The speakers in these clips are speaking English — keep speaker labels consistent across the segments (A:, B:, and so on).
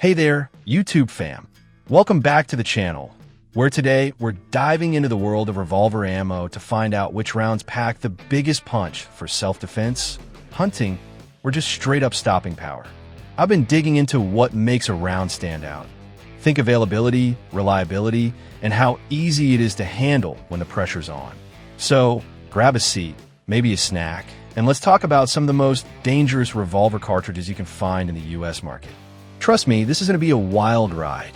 A: Hey there, YouTube fam. Welcome back to the channel, where today we're diving into the world of revolver ammo to find out which rounds pack the biggest punch for self-defense, hunting, or just straight-up stopping power. I've been digging into what makes a round stand out. Think availability, reliability, and how easy it is to handle when the pressure's on. So, grab a seat, maybe a snack, and let's talk about some of the most dangerous revolver cartridges you can find in the US market. Trust me, this is going to be a wild ride.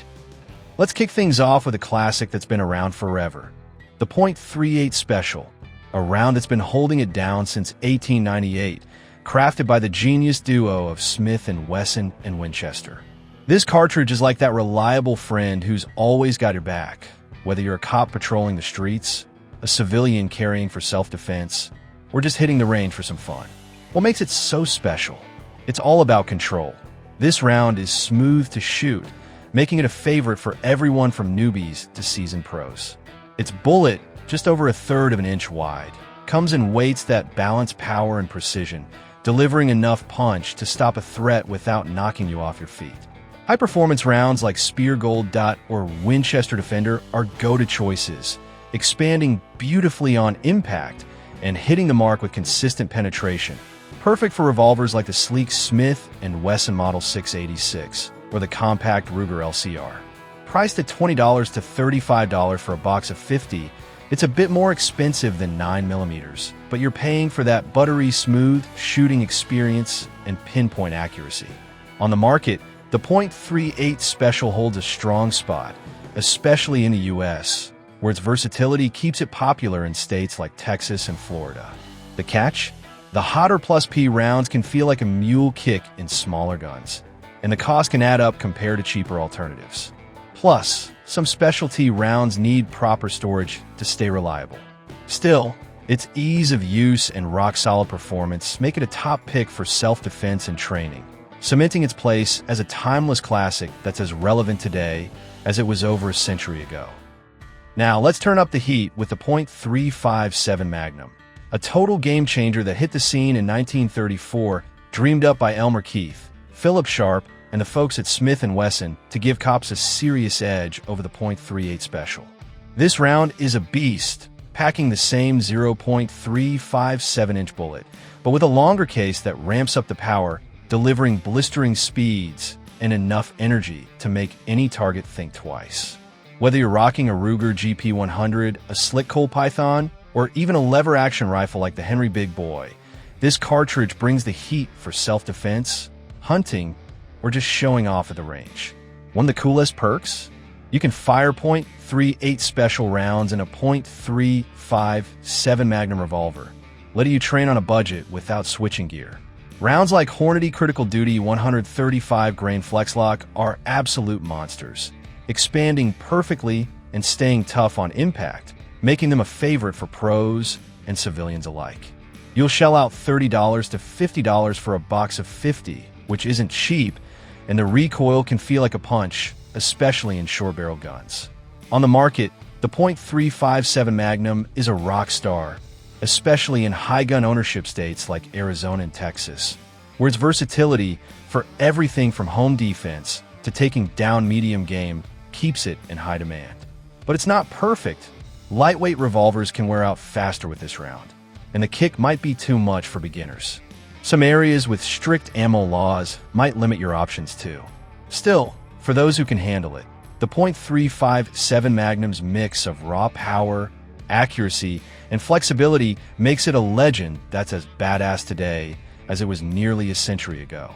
A: Let's kick things off with a classic that's been around forever. The .38 Special, a round that's been holding it down since 1898, crafted by the genius duo of Smith & Wesson and Winchester. This cartridge is like that reliable friend who's always got your back, whether you're a cop patrolling the streets, a civilian carrying for self-defense, or just hitting the range for some fun. What makes it so special? It's all about control. This round is smooth to shoot, making it a favorite for everyone from newbies to seasoned pros. Its bullet, just over 1/3 of an inch wide, comes in weights that balance power and precision, delivering enough punch to stop a threat without knocking you off your feet. High-performance rounds like Spear Gold Dot or Winchester Defender are go-to choices, expanding beautifully on impact and hitting the mark with consistent penetration. Perfect for revolvers like the sleek Smith & Wesson Model 686 or the compact Ruger LCR. Priced at $20 to $35 for a box of 50, it's a bit more expensive than 9mm, but you're paying for that buttery smooth shooting experience and pinpoint accuracy. On the market, the .38 Special holds a strong spot, especially in the US, where its versatility keeps it popular in states like Texas and Florida. The catch? The hotter plus P rounds can feel like a mule kick in smaller guns, and the cost can add up compared to cheaper alternatives. Plus, some specialty rounds need proper storage to stay reliable. Still, its ease of use and rock-solid performance make it a top pick for self-defense and training, cementing its place as a timeless classic that's as relevant today as it was over a century ago. Now, let's turn up the heat with the .357 Magnum, a total game-changer that hit the scene in 1934, dreamed up by Elmer Keith, Philip Sharp, and the folks at Smith & Wesson to give cops a serious edge over the .38 Special. This round is a beast, packing the same 0.357-inch bullet, but with a longer case that ramps up the power, delivering blistering speeds and enough energy to make any target think twice. Whether you're rocking a Ruger GP100, a slick Colt Python, or even a lever-action rifle like the Henry Big Boy, this cartridge brings the heat for self-defense, hunting, or just showing off at the range. One of the coolest perks? You can fire .38 Special rounds in a .357 Magnum revolver, letting you train on a budget without switching gear. Rounds like Hornady Critical Duty 135 grain Flexlock are absolute monsters, expanding perfectly and staying tough on impact, making them a favorite for pros and civilians alike. You'll shell out $30 to $50 for a box of 50, which isn't cheap, and the recoil can feel like a punch, especially in short-barrel guns. On the market, the .357 Magnum is a rock star, especially in high gun ownership states like Arizona and Texas, where its versatility for everything from home defense to taking down medium game keeps it in high demand. But it's not perfect. Lightweight revolvers can wear out faster with this round, and the kick might be too much for beginners. Some areas with strict ammo laws might limit your options too. Still, for those who can handle it, the .357 Magnum's mix of raw power, accuracy, and flexibility makes it a legend that's as badass today as it was nearly a century ago.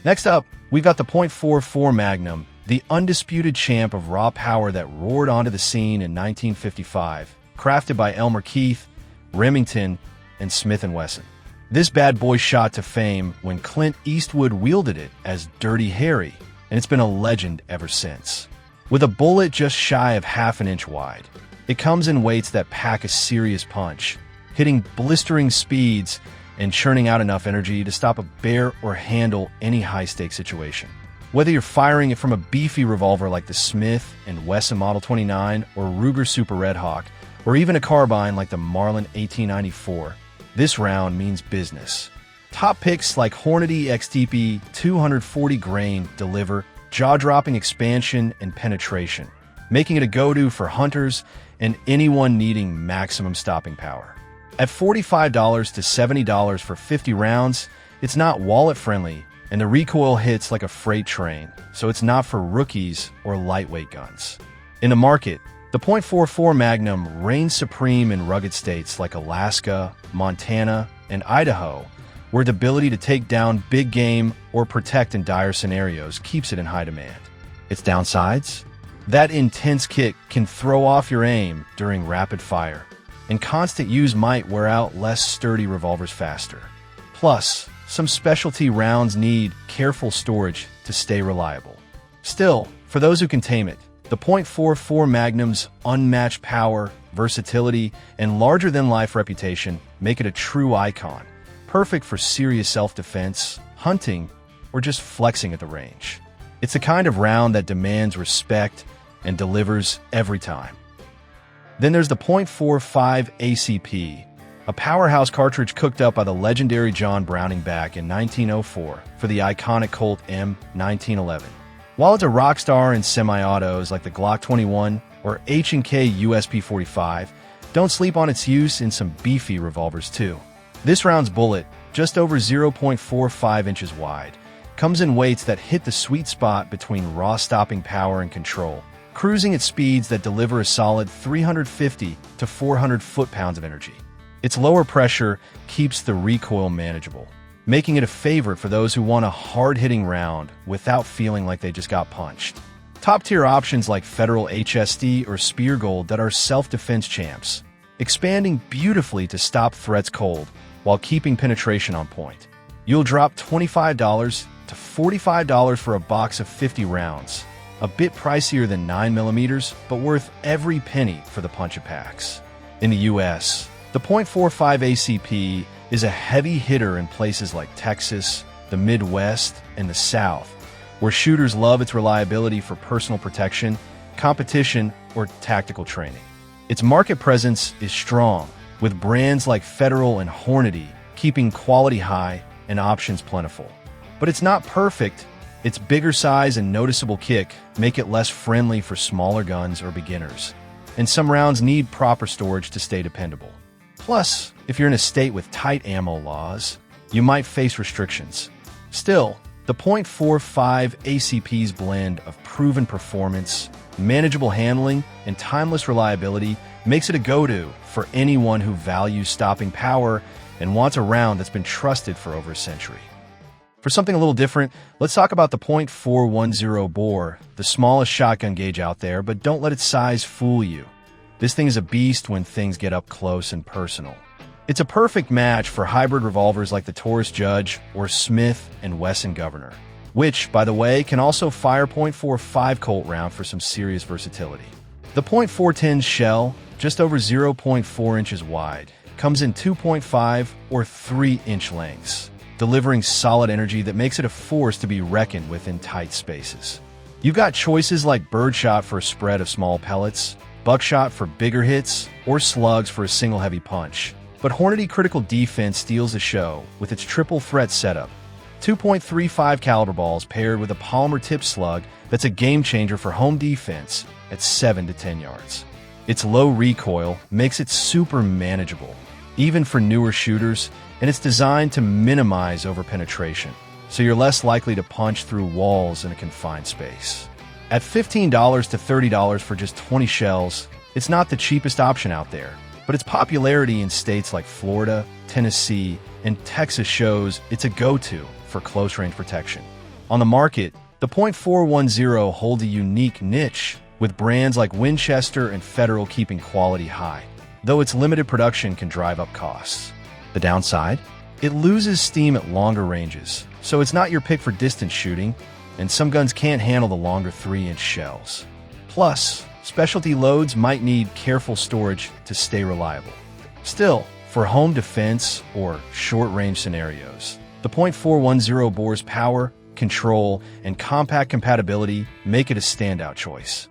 A: Next up, we've got the .44 Magnum, the undisputed champ of raw power that roared onto the scene in 1955, crafted by Elmer Keith, Remington, and Smith & Wesson. This bad boy shot to fame when Clint Eastwood wielded it as Dirty Harry, and it's been a legend ever since. With a bullet just shy of ½ an inch wide, it comes in weights that pack a serious punch, hitting blistering speeds and churning out enough energy to stop a bear or handle any high-stakes situation. Whether you're firing it from a beefy revolver like the Smith & Wesson Model 29 or Ruger Super Red Hawk, or even a carbine like the Marlin 1894, this round means business. Top picks like Hornady XTP 240 grain deliver jaw-dropping expansion and penetration, making it a go-to for hunters and anyone needing maximum stopping power. At $45 to $70 for 50 rounds, it's not wallet-friendly, and the recoil hits like a freight train, so it's not for rookies or lightweight guns. In the market, the .44 Magnum reigns supreme in rugged states like Alaska, Montana, and Idaho, where the ability to take down big game or protect in dire scenarios keeps it in high demand. Its downsides? That intense kick can throw off your aim during rapid fire, and constant use might wear out less sturdy revolvers faster. Plus, some specialty rounds need careful storage to stay reliable. Still, for those who can tame it, the .44 Magnum's unmatched power, versatility, and larger-than-life reputation make it a true icon, perfect for serious self-defense, hunting, or just flexing at the range. It's the kind of round that demands respect and delivers every time. Then there's the .45 ACP, a powerhouse cartridge cooked up by the legendary John Browning back in 1904 for the iconic Colt M1911. While it's a rock star in semi-autos like the Glock 21 or H&K USP 45, don't sleep on its use in some beefy revolvers too. This round's bullet, just over 0.45 inches wide, comes in weights that hit the sweet spot between raw stopping power and control, cruising at speeds that deliver a solid 350 to 400 foot-pounds of energy. Its lower pressure keeps the recoil manageable, making it a favorite for those who want a hard-hitting round without feeling like they just got punched. Top-tier options like Federal HSD or Spear Gold that are self-defense champs, expanding beautifully to stop threats cold while keeping penetration on point. You'll drop $25 to $45 for a box of 50 rounds, a bit pricier than 9mm, but worth every penny for the punch it packs. In the US, the .45 ACP is a heavy hitter in places like Texas, the Midwest, and the South, where shooters love its reliability for personal protection, competition, or tactical training. Its market presence is strong, with brands like Federal and Hornady keeping quality high and options plentiful. But it's not perfect. Its bigger size and noticeable kick make it less friendly for smaller guns or beginners, and some rounds need proper storage to stay dependable. Plus, if you're in a state with tight ammo laws, you might face restrictions. Still, the .45 ACP's blend of proven performance, manageable handling, and timeless reliability makes it a go-to for anyone who values stopping power and wants a round that's been trusted for over a century. For something a little different, let's talk about the .410 bore, the smallest shotgun gauge out there, but don't let its size fool you. This thing is a beast when things get up close and personal. It's a perfect match for hybrid revolvers like the Taurus Judge or Smith & Wesson Governor, which, by the way, can also fire .45 Colt round for some serious versatility. The .410 shell, just over 0.4 inches wide, comes in 2.5 or 3-inch lengths, delivering solid energy that makes it a force to be reckoned with in tight spaces. You've got choices like birdshot for a spread of small pellets, buckshot for bigger hits, or slugs for a single heavy punch. But Hornady Critical Defense steals the show with its triple threat setup. 2.35 caliber balls paired with a polymer tip slug that's a game changer for home defense at 7 to 10 yards. Its low recoil makes it super manageable, even for newer shooters, and it's designed to minimize overpenetration, so you're less likely to punch through walls in a confined space. At $15 to $30 for just 20 shells, it's not the cheapest option out there, but its popularity in states like Florida, Tennessee, and Texas shows it's a go-to for close-range protection. On the market, the .410 holds a unique niche, with brands like Winchester and Federal keeping quality high, though its limited production can drive up costs. The downside? It loses steam at longer ranges, so it's not your pick for distance shooting, and some guns can't handle the longer 3-inch shells. Plus, specialty loads might need careful storage to stay reliable. Still, for home defense or short-range scenarios, the .410 bore's power, control, and compact compatibility make it a standout choice.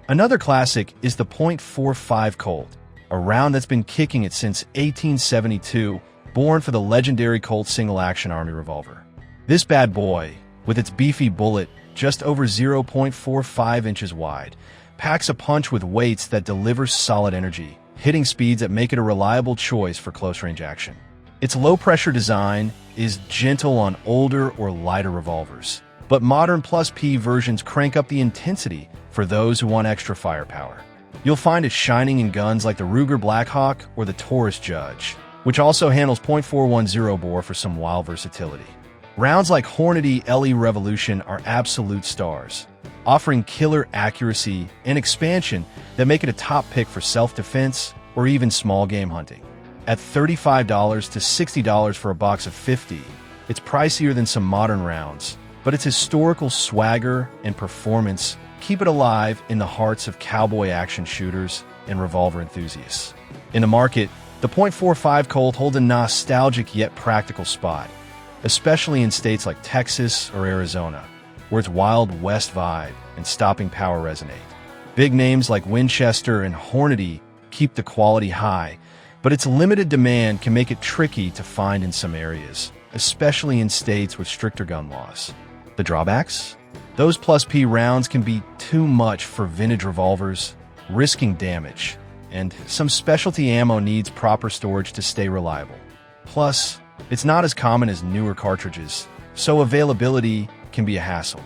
A: Another classic is the .45 Colt, a round that's been kicking it since 1872, born for the legendary Colt single-action Army revolver. This bad boy, with its beefy bullet, just over 0.45 inches wide, packs a punch with weights that deliver solid energy, hitting speeds that make it a reliable choice for close-range action. Its low-pressure design is gentle on older or lighter revolvers, but modern Plus P versions crank up the intensity for those who want extra firepower. You'll find it shining in guns like the Ruger Blackhawk or the Taurus Judge, which also handles .410 bore for some wild versatility. Rounds like Hornady LE Revolution are absolute stars, offering killer accuracy and expansion that make it a top pick for self-defense or even small game hunting. At $35 to $60 for a box of 50, it's pricier than some modern rounds, but its historical swagger and performance keep it alive in the hearts of cowboy action shooters and revolver enthusiasts. In the market, the .45 Colt holds a nostalgic yet practical spot, especially in states like Texas or Arizona, where its Wild West vibe and stopping power resonate. Big names like Winchester and Hornady keep the quality high, but its limited demand can make it tricky to find in some areas, especially in states with stricter gun laws. The drawbacks? Those Plus P rounds can be too much for vintage revolvers, risking damage, and some specialty ammo needs proper storage to stay reliable. Plus, it's not as common as newer cartridges, so availability can be a hassle.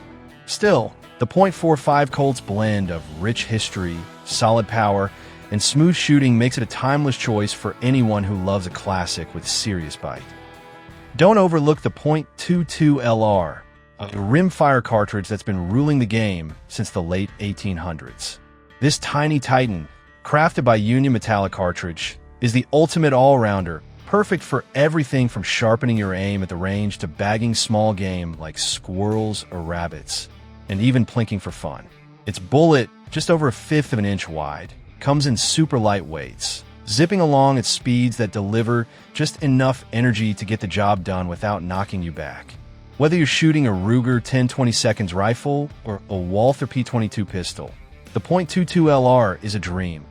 A: Still, the .45 Colt's blend of rich history, solid power, and smooth shooting makes it a timeless choice for anyone who loves a classic with serious bite. Don't overlook the .22 LR, a rimfire cartridge that's been ruling the game since the late 1800s. This tiny titan, crafted by Union Metallic Cartridge, is the ultimate all-rounder, perfect for everything from sharpening your aim at the range to bagging small game like squirrels or rabbits, and even plinking for fun. Its bullet, just over 1/5 of an inch wide, comes in super light weights, zipping along at speeds that deliver just enough energy to get the job done without knocking you back. Whether you're shooting a Ruger 10-20 rifle or a Walther P22 pistol, the .22 LR is a dream.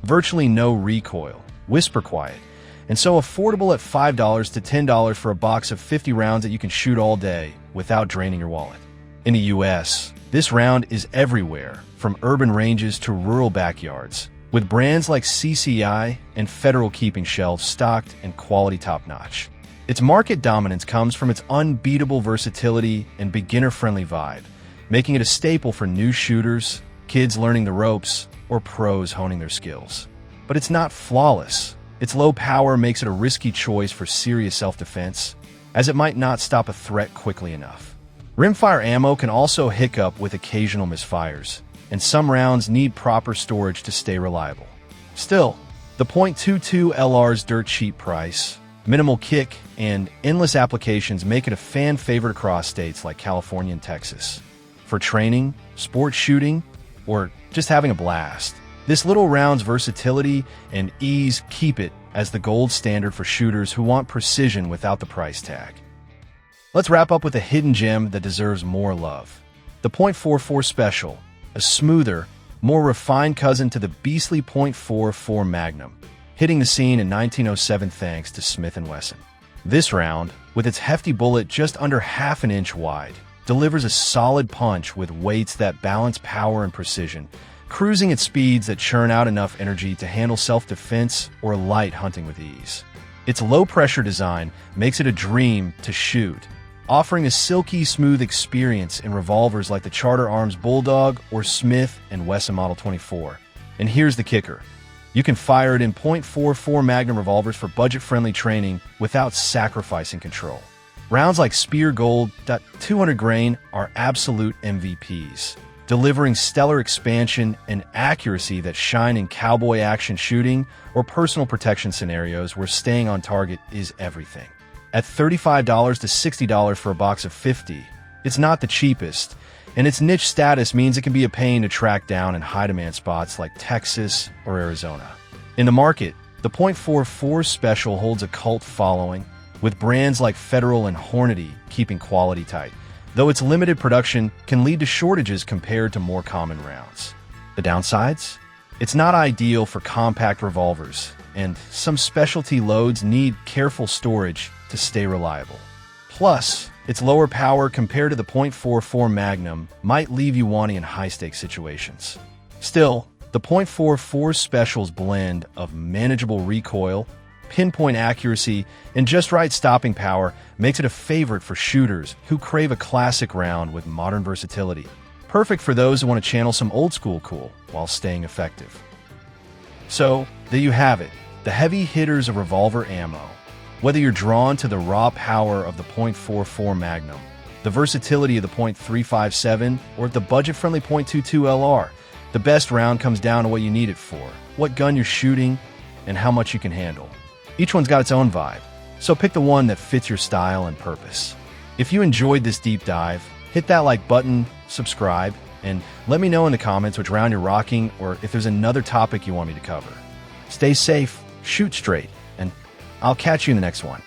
A: Virtually no recoil, whisper quiet, and so affordable at $5 to $10 for a box of 50 rounds that you can shoot all day without draining your wallet. In the US, this round is everywhere, from urban ranges to rural backyards, with brands like CCI and Federal keeping shelves stocked and quality top-notch. Its market dominance comes from its unbeatable versatility and beginner-friendly vibe, making it a staple for new shooters, kids learning the ropes, or pros honing their skills. But it's not flawless. Its low power makes it a risky choice for serious self-defense, as it might not stop a threat quickly enough. Rimfire ammo can also hiccup with occasional misfires, and some rounds need proper storage to stay reliable. Still, the .22 LR's dirt cheap price, minimal kick, and endless applications make it a fan favorite across states like California and Texas. For training, sport shooting, or just having a blast, this little round's versatility and ease keep it as the gold standard for shooters who want precision without the price tag. Let's wrap up with a hidden gem that deserves more love. The .44 Special, a smoother, more refined cousin to the beastly .44 Magnum, hitting the scene in 1907 thanks to Smith & Wesson. This round, with its hefty bullet just under 1/2 an inch wide, delivers a solid punch with weights that balance power and precision, cruising at speeds that churn out enough energy to handle self-defense or light hunting with ease. Its low-pressure design makes it a dream to shoot, offering a silky smooth experience in revolvers like the Charter Arms Bulldog or Smith & Wesson Model 24. And here's the kicker. You can fire it in .44 Magnum revolvers for budget-friendly training without sacrificing control. Rounds like Spear Gold .200 grain are absolute MVPs, delivering stellar expansion and accuracy that shine in cowboy action shooting or personal protection scenarios where staying on target is everything. At $35 to $60 for a box of 50, it's not the cheapest, and its niche status means it can be a pain to track down in high-demand spots like Texas or Arizona. In the market, the .44 Special holds a cult following, with brands like Federal and Hornady keeping quality tight, though its limited production can lead to shortages compared to more common rounds. The downsides? It's not ideal for compact revolvers, and some specialty loads need careful storage to stay reliable. Plus, Its lower power compared to the .44 Magnum might leave you wanting in high-stakes situations. Still, the .44 Special's blend of manageable recoil, pinpoint accuracy, and just right stopping power makes it a favorite for shooters who crave a classic round with modern versatility. Perfect for those who want to channel some old-school cool while staying effective. So, there you have it, the heavy hitters of revolver ammo. Whether you're drawn to the raw power of the .44 Magnum, the versatility of the .357, or the budget-friendly .22 LR, the best round comes down to what you need it for, what gun you're shooting, and how much you can handle. Each one's got its own vibe, so pick the one that fits your style and purpose. If you enjoyed this deep dive, hit that like button, subscribe, and let me know in the comments which round you're rocking or if there's another topic you want me to cover. Stay safe, shoot straight, and I'll catch you in the next one.